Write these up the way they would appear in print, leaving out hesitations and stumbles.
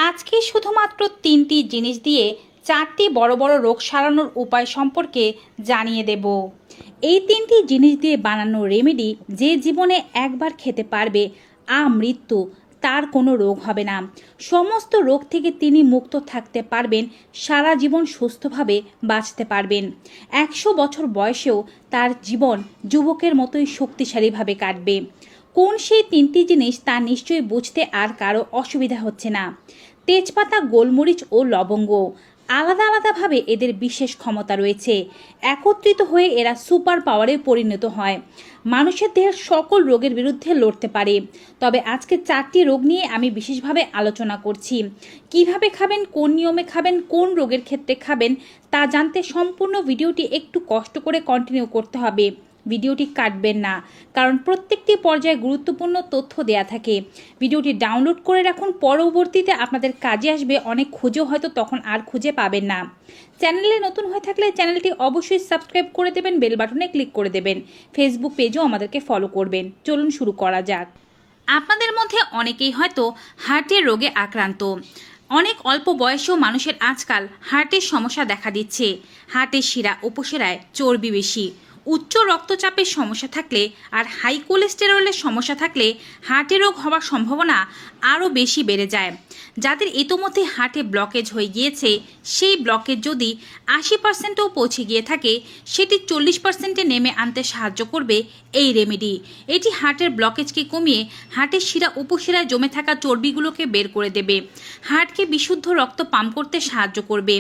আজকে শুধুমাত্র 3টি জিনিস দিয়ে 4টি বড় বড় রোগ সারানোর উপায় সম্পর্কে জানিয়ে দেব। এই 3টি জিনিস দিয়ে বানানো রেমেডি যে জীবনে একবার খেতে পারবে আমৃত্যু, তার কোনো রোগ হবে না। সমস্ত রোগ থেকে তিনি মুক্ত থাকতে পারবেন, সারা জীবন সুস্থভাবে বাঁচতে পারবেন। 100 বছর বয়সেও তার জীবন যুবকের মতোই শক্তিশালীভাবে কাটবে। কোন সেই 3টি জিনিস তা নিশ্চয়ই বুঝতে আর কারো অসুবিধা হচ্ছে না। তেজপাতা, গোলমরিচ ও লবঙ্গ। আলাদা আলাদাভাবে এদের বিশেষ ক্ষমতা রয়েছে। একত্রিত হয়ে এরা সুপার পাওয়ারে পরিণত হয়। মানুষের দেহের সকল রোগের বিরুদ্ধে লড়তে পারে। তবে আজকে 4টি রোগ নিয়ে আমি বিশেষভাবে আলোচনা করছি। কিভাবে খাবেন, কোন নিয়মে খাবেন, কোন রোগের ক্ষেত্রে খাবেন তা জানতে সম্পূর্ণ ভিডিওটি একটু কষ্ট করে কন্টিনিউ করতে হবে। ভিডিওটি কাটবেন না, কারণ প্রত্যেকটি পর্যায়ে গুরুত্বপূর্ণ তথ্য দেয়া থাকে। ভিডিওটি ডাউনলোড করে রাখুন, পরবর্তীতে আপনাদের কাজে আসবে। অনেক খুঁজেও হয়তো তখন আর খুঁজে পাবেন না। চ্যানেলে নতুন হয়ে থাকলে চ্যানেলটি অবশ্যই সাবস্ক্রাইব করে দেবেন, বেল বাটনে ক্লিক করে দেবেন। ফেসবুক পেজও আমাদেরকে ফলো করবেন। চলুন শুরু করা যাক। আপনাদের মধ্যে অনেকেই হয়তো হার্টের রোগে আক্রান্ত। অনেক অল্প বয়সেও মানুষের আজকাল হার্টের সমস্যা দেখা দিচ্ছে। হার্টের শিরা উপশিরায় চর্বি বেশি, উচ্চ রক্তচাপের সমস্যা থাকলে আর হাই কোলেস্টেরলের সমস্যা থাকলে হার্টের রোগ হওয়ার সম্ভাবনা আরও বেশি বেড়ে যায়। যাদের ইতোমধ্যে হার্টে ব্লকেজ হয়ে গিয়েছে, সেই ব্লকেজ যদি 80%ও পৌঁছে গিয়ে থাকে, সেটি 40%-এ নেমে আনতে সাহায্য করবে এই রেমেডি। এটি হার্টের ব্লকেজকে কমিয়ে হার্টের শিরা উপশিরায় জমে থাকা চর্বিগুলোকে বের করে দেবে, হার্টকে বিশুদ্ধ রক্ত পাম্প করতে সাহায্য করবে।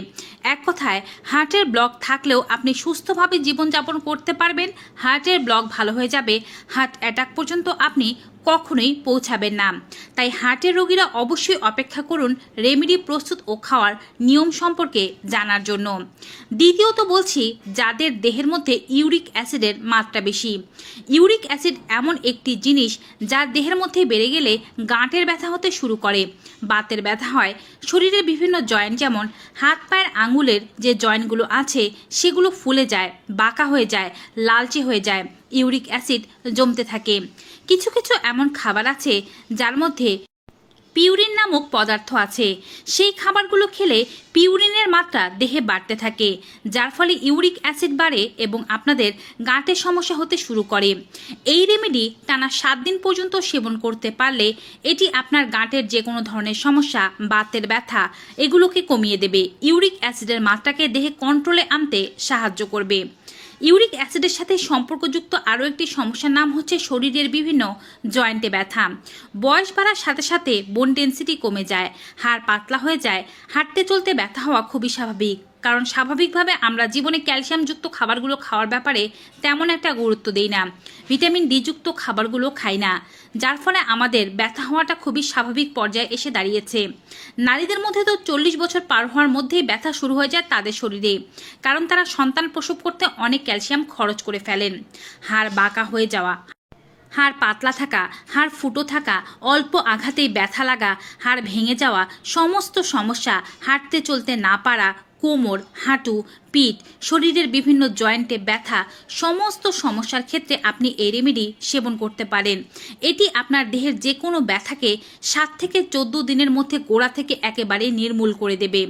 এক কথায়, হার্টের ব্লক থাকলেও আপনি সুস্থভাবে জীবনযাপন করতে পারবেন। হার্টের ব্লক ভালো হয়ে যাবে, হার্ট অ্যাটাক পর্যন্ত আপনি কখনোই পৌঁছাবেন না। তাই হার্টের রোগীরা অবশ্যই অপেক্ষা করুন রেমেডি প্রস্তুত ও খাওয়ার নিয়ম সম্পর্কে জানার জন্য। দ্বিতীয়ত বলছি, যাদের দেহের মধ্যে ইউরিক অ্যাসিডের মাত্রা বেশি। ইউরিক অ্যাসিড এমন একটি জিনিস যা দেহের মধ্যে বেড়ে গেলে গাঁটের ব্যথা হতে শুরু করে, বাতের ব্যথা হয়, শরীরের বিভিন্ন জয়েন্ট যেমন হাত পায়ের আঙুলের যে জয়েন্টগুলো আছে সেগুলো ফুলে যায়, বাঁকা হয়ে যায়, লালচে হয়ে যায়, ইউরিক অ্যাসিড জমতে থাকে। কিছু কিছু এমন খাবার আছে যার মধ্যে পিউরিন নামক পদার্থ আছে। সেই খাবারগুলো খেলে পিউরিনের মাত্রা দেহে বাড়তে থাকে, যার ফলে ইউরিক অ্যাসিড বাড়ে এবং আপনাদের গাঁটের সমস্যা হতে শুরু করে। এই রেমেডি টানা 7 দিন পর্যন্ত সেবন করতে পারলে এটি আপনার গাঁটের যে কোনো ধরনের সমস্যা, বাতের ব্যথা এগুলোকে কমিয়ে দেবে, ইউরিক অ্যাসিডের মাত্রাকে দেহে কন্ট্রোলে আনতে সাহায্য করবে। ইউরিক অ্যাসিডের সাথে সম্পর্কযুক্ত আরও একটি সমস্যার নাম হচ্ছে শরীরের বিভিন্ন জয়েন্টে ব্যথা। বয়স বাড়ার সাথে সাথে বোন ডেন্সিটি কমে যায়, হাড় পাতলা হয়ে যায়, হাঁটতে চলতে ব্যথা হওয়া খুবই স্বাভাবিক, কারণ স্বাভাবিকভাবে আমরা জীবনে ক্যালসিয়ামযুক্ত খাবারগুলো খাওয়ার ব্যাপারে তেমন একটা গুরুত্ব দিই না, ভিটামিন ডি যুক্ত খাবারগুলো খাই না, যার ফলে আমাদের ব্যথা হওয়াটা খুবই স্বাভাবিক পর্যায়ে এসে দাঁড়িয়েছে। নারীদের মধ্যে তো 40 বছর পার হওয়ার মধ্যেই ব্যথা শুরু হয়ে যায় তাদের শরীরে, কারণ তারা সন্তান প্রসব করতে অনেক ক্যালসিয়াম খরচ করে ফেলেন। হাড় বাঁকা হয়ে যাওয়া, হাড় পাতলা থাকা, হাড় ফুটো থাকা, অল্প আঘাতেই ব্যথা লাগা, হাড় ভেঙে যাওয়া, সমস্ত সমস্যা, হাঁটতে চলতে না পারা, কোমর, হাঁটু, পিঠ, শরীরের বিভিন্ন জয়েন্টে ব্যথা, সমস্ত সমস্যার ক্ষেত্রে আপনি এই রেমেডি সেবন করতে পারেন। এটি আপনার দেহের যে কোনো ব্যথাকে 7 থেকে 14 দিনের মধ্যে গোড়া থেকে একেবারে নির্মূল করে দেবে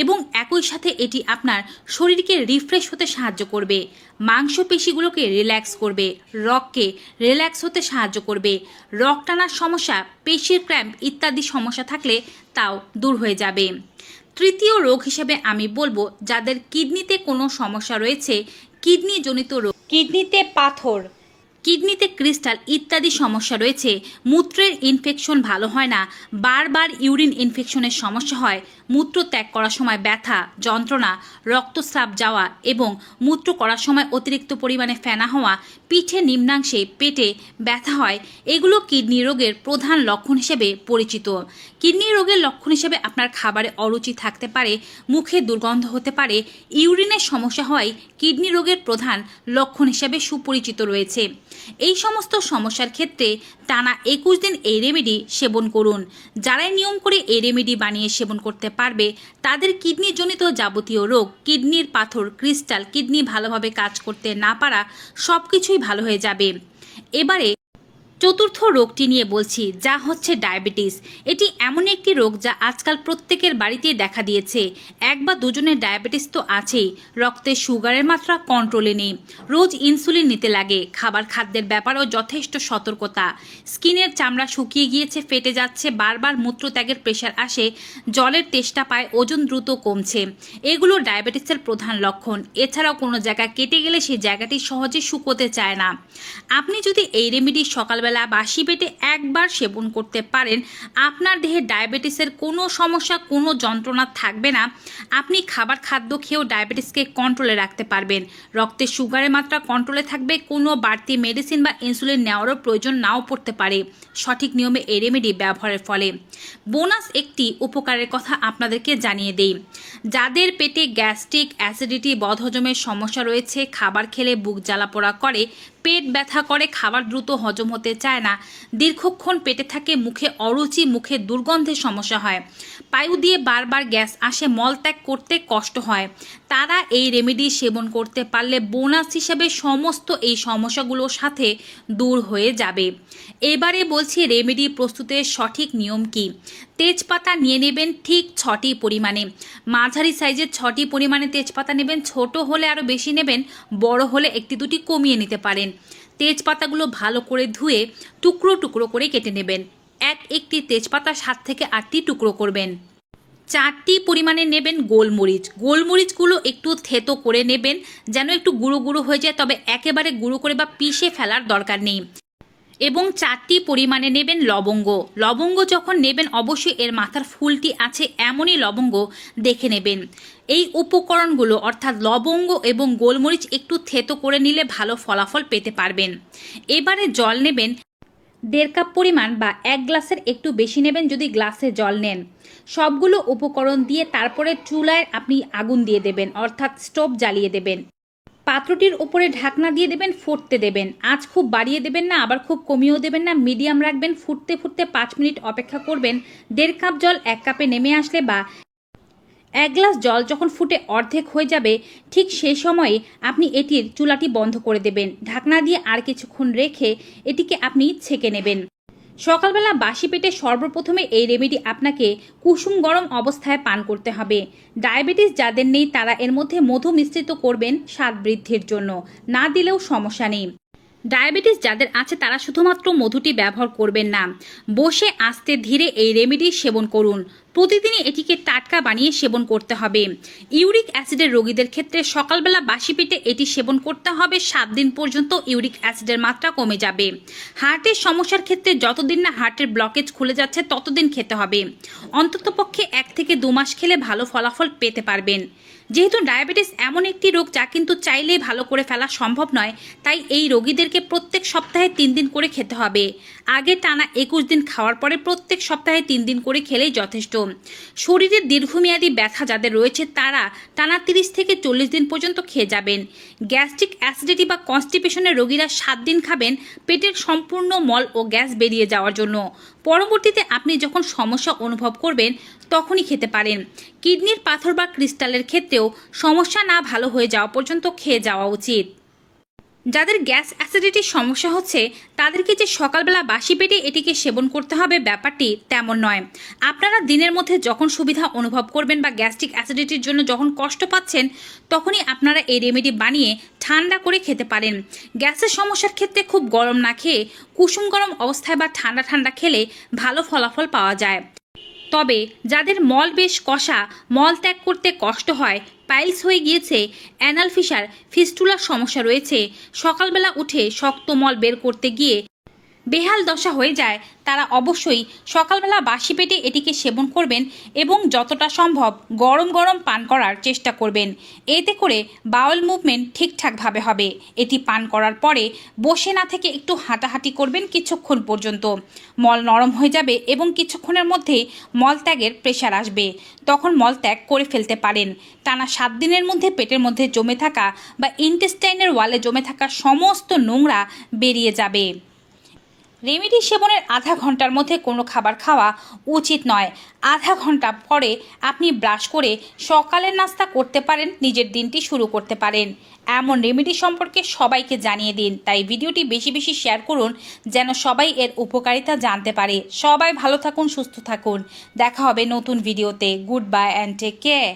এবং একই সাথে এটি আপনার শরীরকে রিফ্রেশ হতে সাহায্য করবে, মাংসপেশিগুলোকে রিল্যাক্স করবে, রগকে রিল্যাক্স হতে সাহায্য করবে, রগ টানার সমস্যা, পেশির ক্র্যাম্প ইত্যাদি সমস্যা থাকলে তাও দূর হয়ে যাবে। তৃতীয় রোগ হিসেবে আমি বলবো, যাদের কিডনিতে কোনো সমস্যা রয়েছে, কিডনি জনিত রোগ, কিডনিতে পাথর, কিডনিতে ক্রিস্টাল ইত্যাদি সমস্যা রয়েছে, মূত্রের ইনফেকশন ভালো হয় না, বারবার ইউরিন ইনফেকশনের সমস্যা হয়, মূত্র ত্যাগ করার সময় ব্যথা, যন্ত্রণা, রক্তস্রাব যাওয়া এবং মূত্র করার সময় অতিরিক্ত পরিমাণে ফেনা হওয়া, পিঠে নিম্নাংশে পেটে ব্যথা হয়, এগুলো কিডনি রোগের প্রধান লক্ষণ হিসেবে পরিচিত। কিডনি রোগের লক্ষণ হিসেবে আপনার খাবারে অরুচি থাকতে পারে, মুখে দুর্গন্ধ হতে পারে, ইউরিনের সমস্যা হয় কিডনি রোগের প্রধান লক্ষণ হিসেবে সুপরিচিত রয়েছে। এই সমস্ত সমস্যার ক্ষেত্রে টানা 21 দিন এই রেমেডি সেবন করুন। যারাই নিয়ম করে এই রেমেডি বানিয়ে সেবন করতে পারবে, তাদের কিডনি জনিত যাবতীয় রোগ, কিডনির পাথর, ক্রিস্টাল, কিডনি ভালোভাবে কাজ করতে না পারা সব কিছুই ভালো হয়ে যাবে। এবারে চতুর্থ রোগটি নিয়ে বলছি, যা হচ্ছে ডায়াবেটিস। এটি এমন একটি রোগ যা আজকাল প্রত্যেকের বাড়িতেই দেখা দিয়েছে। এক বা দুজনের ডায়াবেটিস তো আছেই, রক্তে সুগারের মাত্রা কন্ট্রোলে নেই, রোজ ইনসুলিন নিতে লাগে, খাদ্যের ব্যাপারেও যথেষ্ট সতর্কতা, স্কিনের চামড়া শুকিয়ে গিয়েছে, ফেটে যাচ্ছে, বারবার মূত্রত্যাগের প্রেশার আসে, জলের তেষ্টা পায়, ওজন দ্রুত কমছে। এগুলো ডায়াবেটিসের প্রধান লক্ষণ। এছাড়াও কোনো জায়গা কেটে গেলে সেই জায়গাটি সহজে শুকোতে চায় না। আপনি যদি এই রেমেডি সকালবেলা বাসি পেটে একবার সেবন করতে পারেন, আপনার দেহে ডায়াবেটিসের কোনো সমস্যা, কোনো যন্ত্রণা থাকবে না। আপনি খাদ্য খেয়েও ডায়াবেটিসকে কন্ট্রোলে রাখতে পারবেন। রক্তে সুগারের মাত্রা কন্ট্রোলে থাকবে, কোনো বাড়তি মেডিসিন বা ইনসুলিন নেওয়ারও প্রয়োজন নাও পড়তে পারে সঠিক নিয়মে এই রেমেডি ব্যবহারের ফলে। বোনাস একটি উপকারের কথা আপনাদেরকে জানিয়ে দেই। যাদের পেটে গ্যাস্ট্রিক, অ্যাসিডিটি, বদহজমের সমস্যা রয়েছে, খাবার খেলে বুক জ্বালাপোড়া করে, পেট ব্যথা করে, খাবার দ্রুত হজম হতে চায় না, দীর্ঘক্ষণ পেটে থাকে, মুখে অরুচি, মুখে দুর্গন্ধের সমস্যা হয়, পায়ু দিয়ে বারবার গ্যাস আসে, মলত্যাগ করতে কষ্ট হয়, তারা এই রেমেডি সেবন করতে পারলে বোনাস হিসেবে সমস্ত এই সমস্যাগুলোর সাথে দূর হয়ে যাবে। এবারে বলছি রেমেডি প্রস্তুতের সঠিক নিয়ম কি। তেজপাতা নিয়ে নেবেন ঠিক 6টি পরিমাণে, মাঝারি সাইজের 6টি পরিমাণে তেজপাতা নেবেন, ছোট হলে আরও বেশি নেবেন, বড় হলে একটি দুটি কমিয়ে নিতে পারেন। তেজপাতাগুলো ভালো করে ধুয়ে টুকরো টুকরো করে কেটে নেবেন। একটি তেজপাতা 7 থেকে 8টি টুকরো করবেন। 4টি পরিমাণে নেবেন গোলমরিচ। গোলমরিচগুলো একটু থেতো করে নেবেন, যেন একটু গুঁড়ো গুঁড়ো হয়ে যায়, তবে একেবারে গুঁড়ো করে বা পিষে ফেলার দরকার নেই। এবং 4টি পরিমাণে নেবেন লবঙ্গ। লবঙ্গ যখন নেবেন অবশ্যই এর মাথার ফুলটি আছে এমনই লবঙ্গ দেখে নেবেন। এই উপকরণগুলো অর্থাৎ লবঙ্গ এবং গোলমরিচ একটু থেতো করে নিলে ভালো ফলাফল পেতে পারবেন। এবারে জল নেবেন 1.5 কাপ পরিমাণ বা 1 গ্লাসের একটু বেশি নেবেন যদি গ্লাসে জল নেন। সবগুলো উপকরণ দিয়ে তারপরে চুলায় আপনি আগুন দিয়ে দেবেন, অর্থাৎ স্টোভ জ্বালিয়ে দেবেন। পাত্রটির উপরে ঢাকনা দিয়ে দেবেন, ফুটতে দেবেন। আঁচ খুব বাড়িয়ে দেবেন না, আবার খুব কমিয়েও দেবেন না, মিডিয়াম রাখবেন। ফুটতে ফুটতে 5 মিনিট অপেক্ষা করবেন। 1.5 কাপ জল 1 কাপে নেমে আসলে বা 1 গ্লাস জল যখন ফুটে অর্ধেক হয়ে যাবে, ঠিক সেই সময়ে আপনি এটির চুলাটি বন্ধ করে দেবেন। ঢাকনা দিয়ে আর কিছুক্ষণ রেখে এটিকে আপনি ছেঁকে নেবেন। সকালবেলা বাসি পেটে সর্বপ্রথমে এই রেমেডি আপনাকে কুসুম গরম অবস্থায় পান করতে হবে। ডায়াবেটিস যাদের নেই তারা এর মধ্যে মধু মিশ্রিত করবেন স্বাদ বৃদ্ধির জন্য, না দিলেও সমস্যা নেই। ডায়াবেটিস যাদের আছে তারা শুধুমাত্র মধুটি ব্যবহার করবেন না, বসে আস্তে ধীরে এই রেমেডি সেবন করুন। প্রতিদিনই এটিকে টাটকা বানিয়ে সেবন করতে হবে। ইউরিক অ্যাসিডের রোগীদের ক্ষেত্রে সকালবেলা বাসি পেটে এটি সেবন করতে হবে। 7 দিন পর্যন্ত ইউরিক অ্যাসিডের মাত্রা কমে যাবে। হার্টের সমস্যার ক্ষেত্রে যতদিন না হার্টের ব্লকেজ খুলে যাচ্ছে ততদিন খেতে হবে। অন্ততপক্ষে 1 থেকে 2 মাস খেলে ভালো ফলাফল পেতে পারবেন। যেহেতু ডায়াবেটিস এমন একটি রোগ যা কিন্তু চাইলেই ভালো করে ফেলা সম্ভব নয়, তাই এই রোগীদেরকে প্রত্যেক সপ্তাহে 3 দিন করে খেতে হবে। আগে টানা 21 দিন খাওয়ার পরে প্রত্যেক সপ্তাহে 3 দিন করে খেলেই যথেষ্ট। শরীরের দীর্ঘমেয়াদী ব্যথা যাদের রয়েছে তারা টানা 30 থেকে 40 দিন পর্যন্ত খেয়ে যাবেন। গ্যাস্ট্রিক অ্যাসিডিটি বা কনস্টিপেশনের রোগীরা 7 দিন খাবেন পেটের সম্পূর্ণ মল ও গ্যাস বেরিয়ে যাওয়ার জন্য। পরবর্তীতে আপনি যখন সমস্যা অনুভব করবেন তখনই খেতে পারেন। কিডনির পাথর বা ক্রিস্টালের ক্ষেত্রেও সমস্যা না ভালো হয়ে যাওয়া পর্যন্ত খেয়ে যাওয়া উচিত। যাদের গ্যাস অ্যাসিডিটির সমস্যা হচ্ছে তাদেরকে যে সকালবেলা বাসি পেটে এটিকে সেবন করতে হবে ব্যাপারটি তেমন নয়। আপনারা দিনের মধ্যে যখন সুবিধা অনুভব করবেন বা গ্যাস্ট্রিক অ্যাসিডিটির জন্য যখন কষ্ট পাচ্ছেন তখনই আপনারা এই রেমেডি বানিয়ে ঠান্ডা করে খেতে পারেন। গ্যাসের সমস্যার ক্ষেত্রে খুব গরম না খেয়ে কুসুম গরম অবস্থায় বা ঠান্ডা ঠান্ডা খেলে ভালো ফলাফল পাওয়া যায়। তবে যাদের মল বেশ কষা, মল ত্যাগ করতে কষ্ট হয়, পাইলস হয়ে গিয়েছে, অ্যানাল ফিসার, ফিস্টুলার সমস্যা রয়েছে, সকালবেলা উঠে শক্ত মল বের করতে গিয়ে বেহাল দশা হয়ে যায়, তারা অবশ্যই সকালবেলা বাসি পেটে এটিকে সেবন করবেন এবং যতটা সম্ভব গরম গরম পান করার চেষ্টা করবেন। এতে করে বাউল মুভমেন্ট ঠিকঠাকভাবে হবে। এটি পান করার পরে বসে না থেকে একটু হাঁটাহাঁটি করবেন কিছুক্ষণ পর্যন্ত। মল নরম হয়ে যাবে এবং কিছুক্ষণের মধ্যে মলত্যাগের প্রেশার আসবে, তখন মলত্যাগ করে ফেলতে পারেন। টানা 7 দিনের মধ্যে পেটের মধ্যে জমে থাকা বা ইন্টেস্টাইনের ওয়ালে জমে থাকা সমস্ত নোংরা বেরিয়ে যাবে। রেমেডি সেবনের আধা ঘন্টার মধ্যে কোনো খাবার খাওয়া উচিত নয়। আধা ঘন্টা পরে আপনি ব্রাশ করে সকালের নাস্তা করতে পারেন, নিজের দিনটি শুরু করতে পারেন। এমন রেমেডি সম্পর্কে সবাইকে জানিয়ে দিন। তাই ভিডিওটি বেশি বেশি শেয়ার করুন যেন সবাই এর উপকারিতা জানতে পারে। সবাই ভালো থাকুন, সুস্থ থাকুন। দেখা হবে নতুন ভিডিওতে। Good bye and take care.